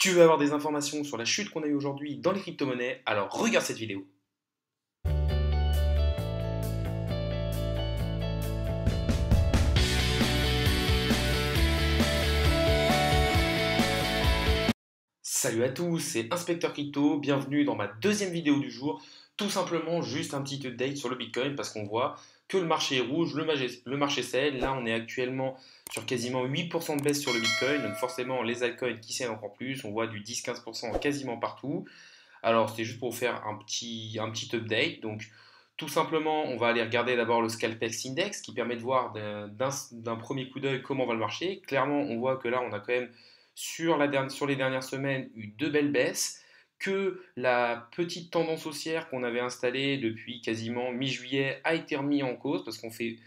Tu veux avoir des informations sur la chute qu'on a eue aujourd'hui dans les crypto-monnaies? Alors regarde cette vidéo. Salut à tous, c'est Inspecteur Crypto, bienvenue dans ma deuxième vidéo du jour. Tout simplement juste un petit update sur le Bitcoin parce qu'on voit que le marché est rouge, le marché cède. Là on est actuellement sur quasiment 8% de baisse sur le Bitcoin, donc forcément les altcoins qui cèdent encore plus, on voit du 10-15% quasiment partout. Alors c'était juste pour vous faire un petit update. Donc tout simplement, on va aller regarder d'abord le Scalpex Index qui permet de voir d'un premier coup d'œil comment va le marché. Clairement, on voit que là, on a quand même sur les dernières semaines eu deux belles baisses, que la petite tendance haussière qu'on avait installée depuis quasiment mi-juillet a été remise en cause parce qu'on fait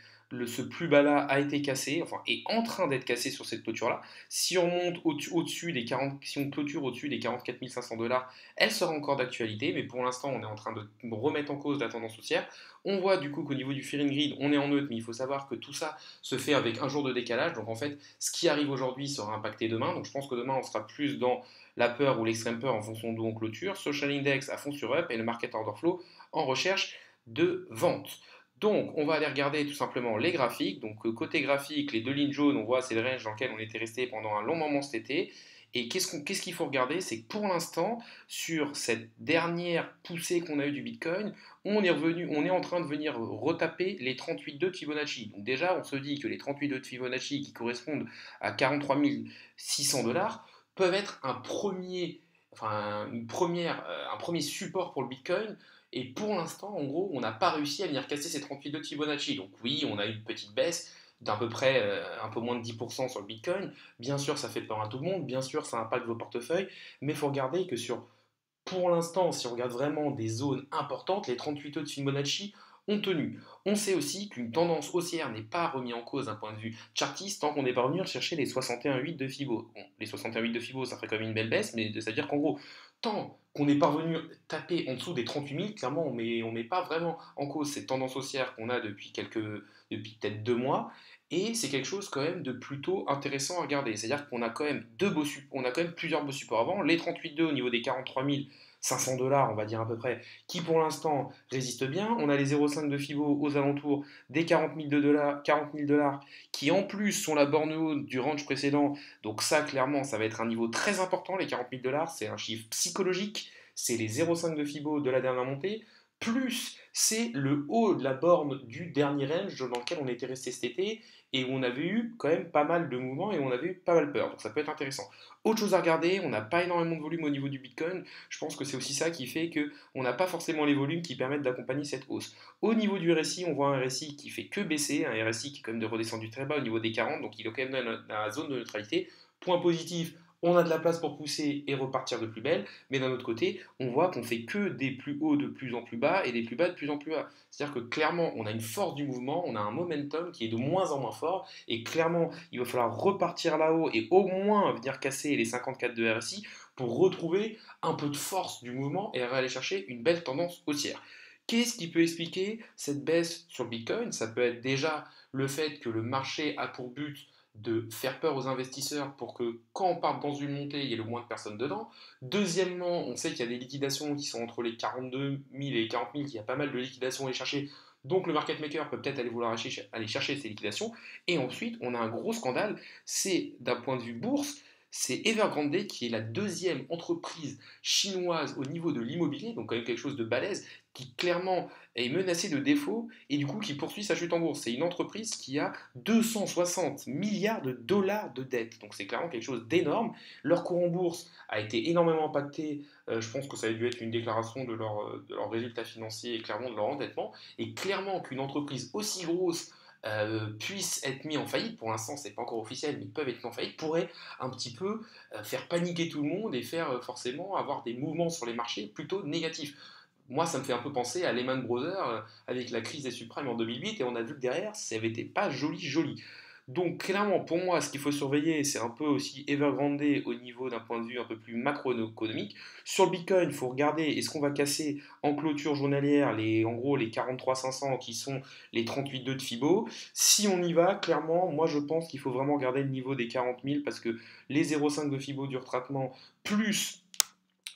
ce plus bas là a été cassé, enfin est en train d'être cassé sur cette clôture là. Si on monte au-dessus des 40, si on clôture au-dessus des 44 500 $, elle sera encore d'actualité, mais pour l'instant, on est en train de remettre en cause la tendance haussière. On voit du coup qu'au niveau du Fear and Greed, on est en neutre, mais il faut savoir que tout ça se fait avec un jour de décalage. Donc en fait, ce qui arrive aujourd'hui sera impacté demain. Donc je pense que demain, on sera plus dans la peur ou l'extrême peur en fonction d'où on clôture. Social Index à fond sur up et le Market Order Flow en recherche de vente. Donc, on va aller regarder tout simplement les graphiques. Donc, côté graphique, les deux lignes jaunes, on voit c'est le range dans lequel on était resté pendant un long moment cet été. Et qu'est-ce qu'il faut regarder? C'est que pour l'instant, sur cette dernière poussée qu'on a eue du Bitcoin, on est en train de venir retaper les 38,2 de Fibonacci. Donc déjà, on se dit que les 38,2 de Fibonacci qui correspondent à 43 600 $ peuvent être un premier support pour le Bitcoin. Et pour l'instant, en gros, on n'a pas réussi à venir casser ces 38,2 de Fibonacci. Donc oui, on a eu une petite baisse d'à peu près un peu moins de 10% sur le Bitcoin. Bien sûr, ça fait peur à tout le monde, bien sûr, ça impacte vos portefeuilles, mais il faut regarder que pour l'instant, si on regarde vraiment des zones importantes, les 38 de Fibonacci ont tenu. On sait aussi qu'une tendance haussière n'est pas remise en cause d'un point de vue chartiste tant qu'on n'est pas revenu chercher les 61,8 de Fibo. Bon, les 61,8 de Fibo, ça ferait quand même une belle baisse, mais ça veut dire qu'en gros, tant qu'on n'est pas revenu taper en dessous des 38 000, clairement, on met pas vraiment en cause cette tendance haussière qu'on a depuis peut-être 2 mois. Et c'est quelque chose quand même de plutôt intéressant à regarder. C'est-à-dire qu'on a quand même on a quand même plusieurs beaux supports avant. Les 38,2 au niveau des 43 500 $, on va dire à peu près, qui pour l'instant résistent bien. On a les 0,5 de Fibo aux alentours des 40 000 $, qui en plus sont la borne haute du range précédent. Donc ça, clairement, ça va être un niveau très important. Les 40 000 $, c'est un chiffre psychologique. C'est les 0,5 de Fibo de la dernière montée plus c'est le haut de la borne du dernier range dans lequel on était resté cet été et où on avait eu quand même pas mal de mouvements et on avait eu pas mal peur. Donc ça peut être intéressant. Autre chose à regarder, on n'a pas énormément de volume au niveau du Bitcoin. Je pense que c'est aussi ça qui fait qu'on n'a pas forcément les volumes qui permettent d'accompagner cette hausse. Au niveau du RSI, on voit un RSI qui fait que baisser, un RSI qui est quand même de redescendu très bas au niveau des 40, donc il est quand même dans la zone de neutralité. Point positif, on a de la place pour pousser et repartir de plus belle, mais d'un autre côté, on voit qu'on fait que des plus hauts de plus en plus bas et des plus bas de plus en plus bas. C'est-à-dire que clairement, on a une force du mouvement, on a un momentum qui est de moins en moins fort, et clairement, il va falloir repartir là-haut et au moins venir casser les 54 de RSI pour retrouver un peu de force du mouvement et aller chercher une belle tendance haussière. Qu'est-ce qui peut expliquer cette baisse sur le Bitcoin? Ça peut être déjà le fait que le marché a pour but de faire peur aux investisseurs pour que quand on part dans une montée, il y ait le moins de personnes dedans. Deuxièmement, on sait qu'il y a des liquidations qui sont entre les 42 000 et les 40 000, qu'il y a pas mal de liquidations à aller chercher. Donc le market maker peut peut-être aller vouloir aller chercher ces liquidations. Et ensuite, on a un gros scandale, c'est d'un point de vue bourse, c'est Evergrande qui est la deuxième entreprise chinoise au niveau de l'immobilier, donc quand même quelque chose de balèze, qui clairement est menacée de défaut et du coup qui poursuit sa chute en bourse. C'est une entreprise qui a 260 milliards de dollars de dettes, donc c'est clairement quelque chose d'énorme. Leur cours en bourse a été énormément impacté, je pense que ça a dû être une déclaration de leurs résultats financiers et clairement de leur endettement, et clairement qu'une entreprise aussi grosse puissent être mis en faillite, pour l'instant c'est pas encore officiel, mais ils peuvent être mis en faillite, pourrait un petit peu faire paniquer tout le monde et faire forcément avoir des mouvements sur les marchés plutôt négatifs. Moi, ça me fait un peu penser à Lehman Brothers avec la crise des subprimes en 2008, et on a vu que derrière, ça n'avait été pas joli joli. Donc clairement, pour moi, ce qu'il faut surveiller, c'est un peu aussi Evergrande au niveau d'un point de vue un peu plus macroéconomique. Sur le Bitcoin, il faut regarder est-ce qu'on va casser en clôture journalière en gros les 43 500 qui sont les 38,2 de Fibo. Si on y va, clairement, moi je pense qu'il faut vraiment regarder le niveau des 40 000 parce que les 0,5 de Fibo du retraitement plus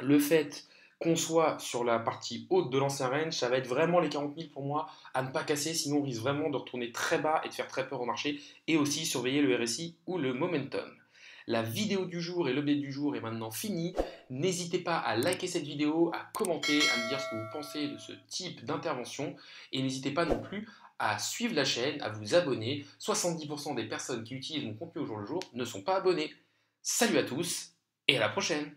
le fait qu'on soit sur la partie haute de l'ancien range, ça va être vraiment les 40 000 pour moi à ne pas casser, sinon on risque vraiment de retourner très bas et de faire très peur au marché, et aussi surveiller le RSI ou le momentum. La vidéo du jour et l'update du jour est maintenant finie. N'hésitez pas à liker cette vidéo, à commenter, à me dire ce que vous pensez de ce type d'intervention, et n'hésitez pas non plus à suivre la chaîne, à vous abonner. 70% des personnes qui utilisent mon contenu au jour le jour ne sont pas abonnées. Salut à tous et à la prochaine!